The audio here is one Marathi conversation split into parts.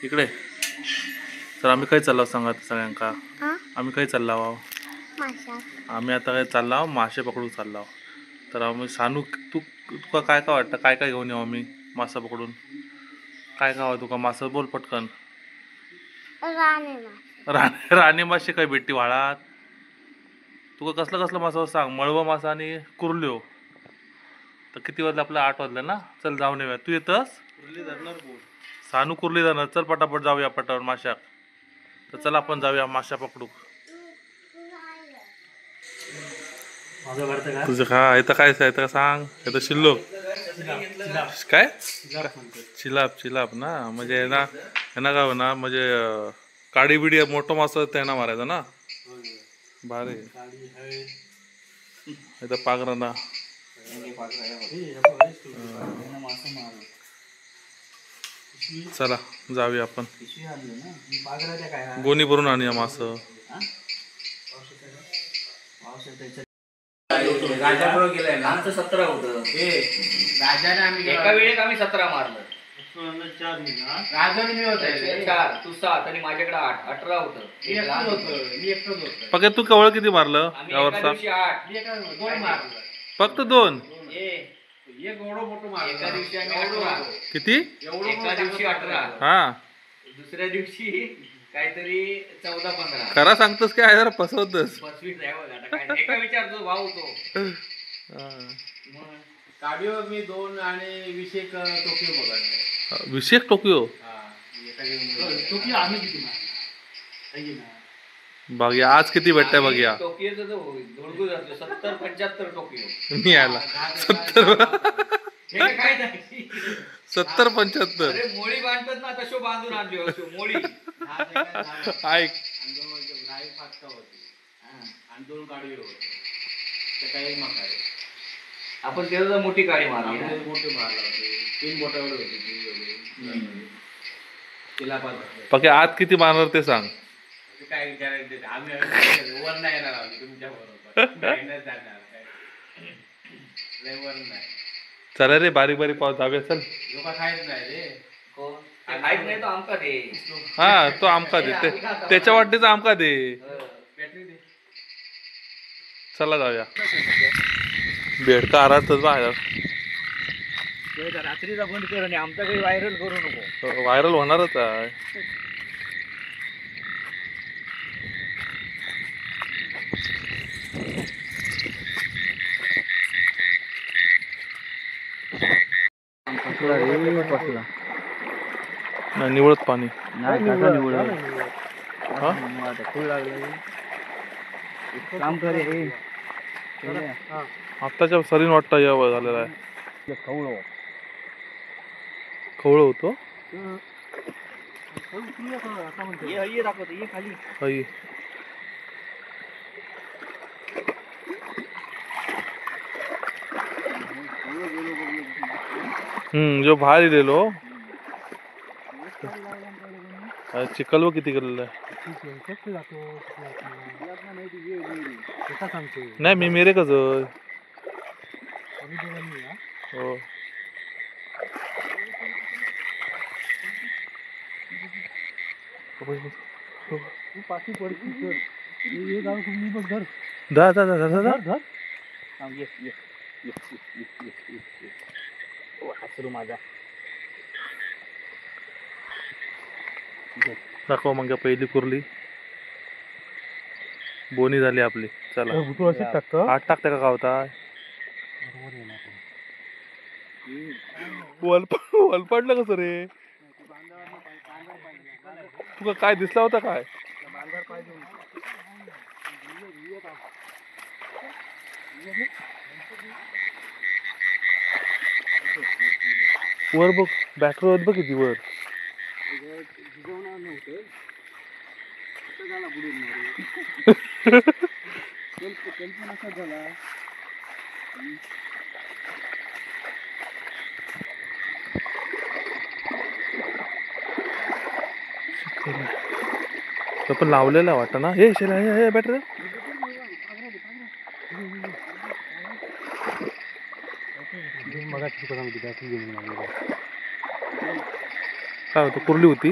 इकडे तर आम्ही काय चाललो सांगा सगळ्यांका. हा आम्ही काय चाललो आहो. माशा आम्ही आता काय चाललो आहो, मासे पकडून चाललो आहो. तर आम्ही सानू तुका काय काय वाटतं, काय काय घेऊन येऊ आम्ही मासा पकडून. काय काय हवं तुका मासा, बोल पटकन. राणे मासे राणे मासे काय भेटती व्हाळात. तुका कसलं कसलं मासा सांग. मळवा मासा आणि कुर्ल्यो. तर किती वाजले आपलं, 8 वाजले ना. चल जाऊन येऊया. तू येतस. सानू कुर्ली जाणार. चल पटापट जाऊया पटावर माशाक. तर चल आपण जाऊया माशा पकडू. तुझं का इथं काय इथं सांग. इथं शिल्लो काय चिलाप चिलाप ना, म्हणजे ना ह्यांना काय ना, म्हणजे काडी बिडी मोठं मासा त्यांना मारायचं ना. भारी इथं पागरा ना. चला जाऊया आपण. गोणी भरून आणूया मास. राजाबरोबर गेलाय ना. आमचं 17 होतं. राजाने आम्ही एका वेळेत आम्ही 17 मारलं. राजाने मी होता 4, तू 7 आणि माझ्याकडे 8, 18 होतं. मी एकटंच होतं. पक्या तू कवळ किती मारलं या वर्षात. 8 मी 2 मारलं. फक्त 2. एक एवढं मोठं मारलं. एका दिवशी आम्ही 18. किती. एका दिवशी 18. हा दुसऱ्या दिवशी काहीतरी 14-15. खरा सांगतोस काय जरा फसवतोस. 25 आहे बघ. आता काय एका विचारतो भाऊ तो. मग काडिओ मी 2 आणि विषेक टोकियो बघा. विशेष टोकियो. टोकियो आम्ही किती मारला बघूया आज किती भेटतंय बघूया. टोकियोचं धोडगू जातो 70-75 टोकियो. मी आला 70 हे काय नाही. 70-75. अरे मोळी बांधतात ना, तशो बांधून आणली असो मोळी. ऐक आणि 2 गाडी काही मका आपण तेव्हा मोठी गाडी मारली. मोठी मारला होते. 3 बोटा एवढे होते तिला पक्या आज किती मारणार ते सांग. काय विचारायचं आम्ही वर नाही येणार. आम्ही तुमच्या बरोबर नाही जाणार. वर नाही. चला रे बारीक बारीक पाऊस जाऊया. चल लोक खायच नाही रे. खायच नाही तो आमका दे. हा तो आमका दे. त्याच्या वाटेचा आमका दे. चला जाऊया. बेडका आरातच बाहेर. रात्रीचा बंद कर आणि आमचा काही व्हायरल करू नको. व्हायरल होणारच आहे. नाही निवळत पाणी. काम करे आत्ताच्या सरीन वाटतं यावं झालेला आहे. खवळ होतो. खाली जो बाहेर इलेलो चिखल व किती केलेलं आहे. नाही मी मेरे कच हो. धा धा धा धा धा. माझा दाखव मग पहिली कुर्ली. बोनी झाली आपली. चला आठ टाकते का होता. वल पडलं कसं रे. तुला काय दिसला होता काय. वर बघ बॅटरी बघ किती वर. पण लावलेला वाटतं ना. हे बॅटरी काय होतं, कुर्ली होती.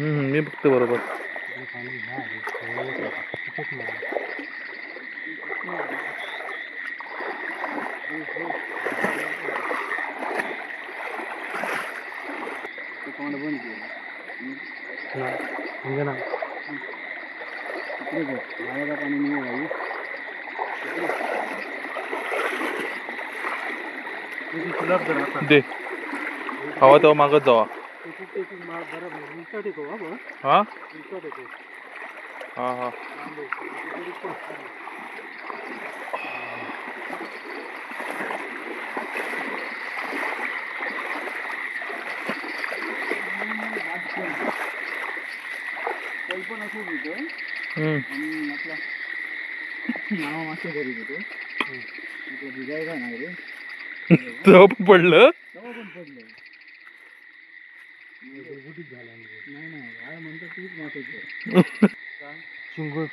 मी बघते बरोबर. दे हवा तेव्हा मागत जावा. हा हा हा तेव्हा पण पडलं.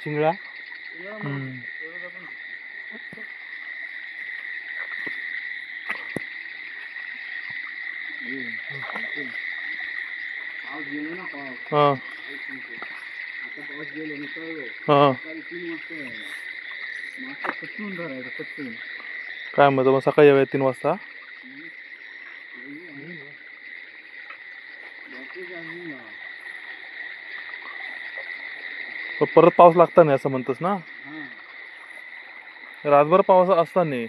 चिंगळा हा हा काय म्हणतो मग सकाळी यावे 3 वाजता. पण परत पाऊस लागता नाही असं म्हणतोस ना. रातभर पाऊस असता नाही.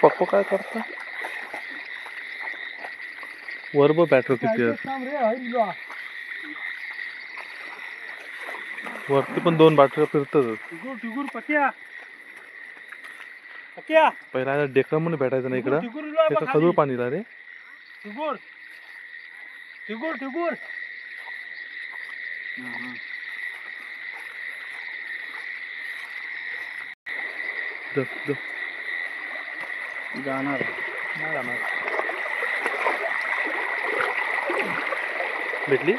पप्पा काय करता वर बघ बॅटरी किती आहे. वरती पण 2 बॅटरी फिरतात. पहिला डेकर म्हणून भेटायचं नाही इकडं. खजूर पाणीला रे. जाणार भेटली.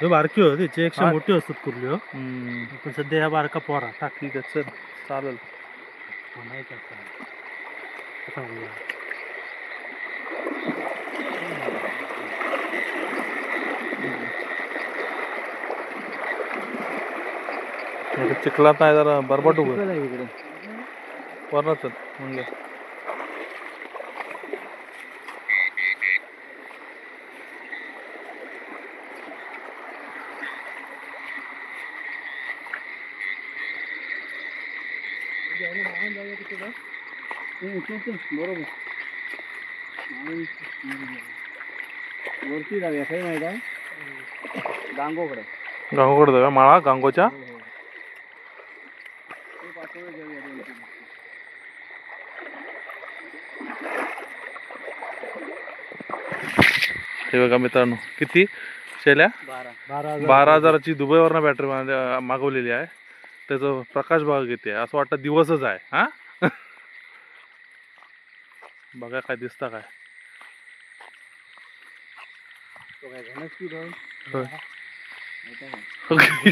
बारकी हो त्याच्यापेक्षा मोठी असतात कुर्ली हो. पण सध्या ह्या बारका पोरा टाक. ठीक आहे चल चालेल. चिखलात नाही जरा बरबाट उभं वरना चल म्हणजे. बरोबर वरती जाऊया. काही माहित आहे गांगोकडे जाऊया माळा गांगोच्या. हे बघा मित्रांनो किती शेल्या 12,000ची दुबईवरनं बॅटरी मागवलेली आहे. त्याचं प्रकाश भाग किती आहे असं वाटतं दिवसच आहे. हा बघा काय दिसतं काय.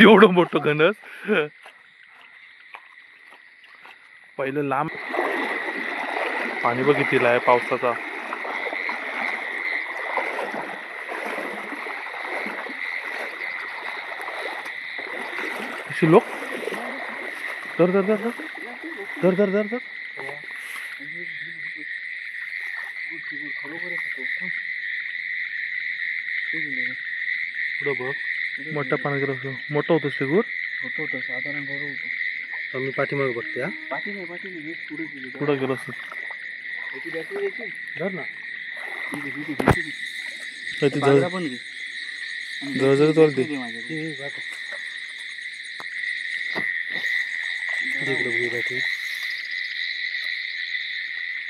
एवढं मोठं घनस. पहिलं लांब पाणी बघ कितीला आहे पावसाचा. लोक धर धर धर धर धर धर धर. पुढं बघ मोठं पाणी मोठं होतं शिगूर. साधारण बरोबर होतो. मी पाठीमागे बघते. पुढं गेलो असत. जवळ चालते.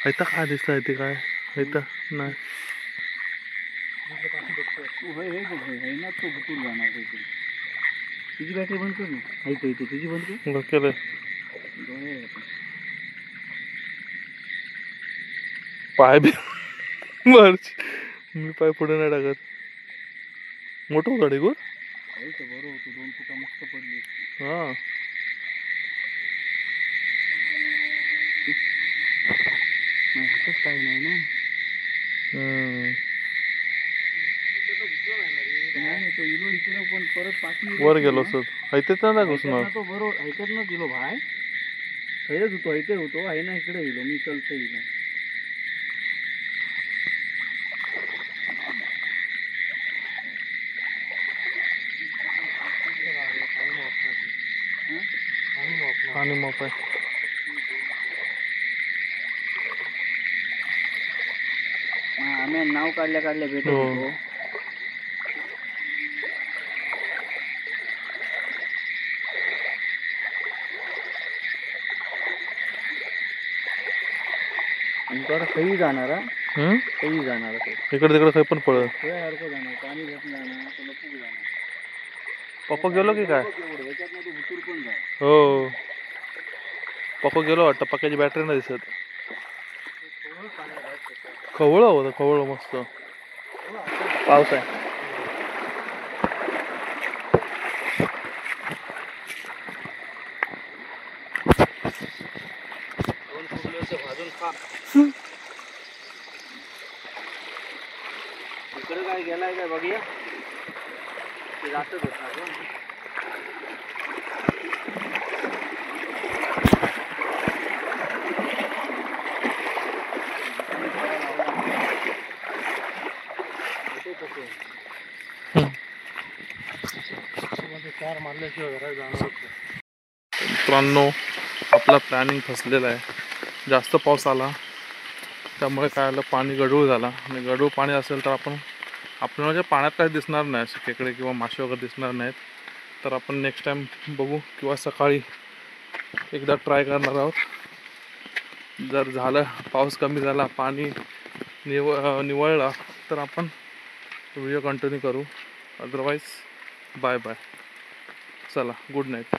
इथं काय दिसतं इथे काय इथं नाही तुझी बॅटरी बंद कर ना. इथे तुझी बंद कर. बघ केलं पाय बी मर्च मी पाय पुढे नाही टाकत मोठं होतं ढेकूळ बरं होतं 2 फुटा मस्त पडली. हा हातात काही नाही ना. नाही तो इलो इकडं पण परत पाठी वर गेलो सर इथेच नाही घुसणार तो बरोबर ऐकत न दिलो भाय खरंच होतो इथे होतो आहे ना इकडे येलो मी चलतो येईल. आणि मग काय आम्ही नाव काढल्या काढल्या भेटत हो. होतो. आणि तो आता काही जाणार काही जाणार इकडे तिकडे काही पण पळ सारखं जाणार पाणी घेत जाणार तुला खूप जाणार. पप्पा गेलो की काय ह्याच्यात तू भुतूर पण जा. हो पप्पा गेलो वाटतं पक्क्याची बॅटरी नाही दिसत खवळ होतं खवळ मस्त पाऊस आहे. भाजून खा. इकडे काय गेलाय काय बघूया ते जातच होत मित्रांनो आपला प्लॅनिंग फसलेला आहे जास्त पाऊस आला त्यामुळे काय आलं पाणी गढूळ झाला आणि गढूळ पाणी असेल तर आपल्याला पाण्यात काही दिसणार नाही असे खेकडे किंवा मासे वगैरे दिसणार नाहीत तर आपण नेक्स्ट टाइम बघू किंवा सकाळी एकदा ट्राय करणार आहोत जर झालं पाऊस कमी झाला पाणी निवळला तर आपण व्हिडिओ कंटिन्यू करू अदरवाईज बाय बाय चला गुड नाईट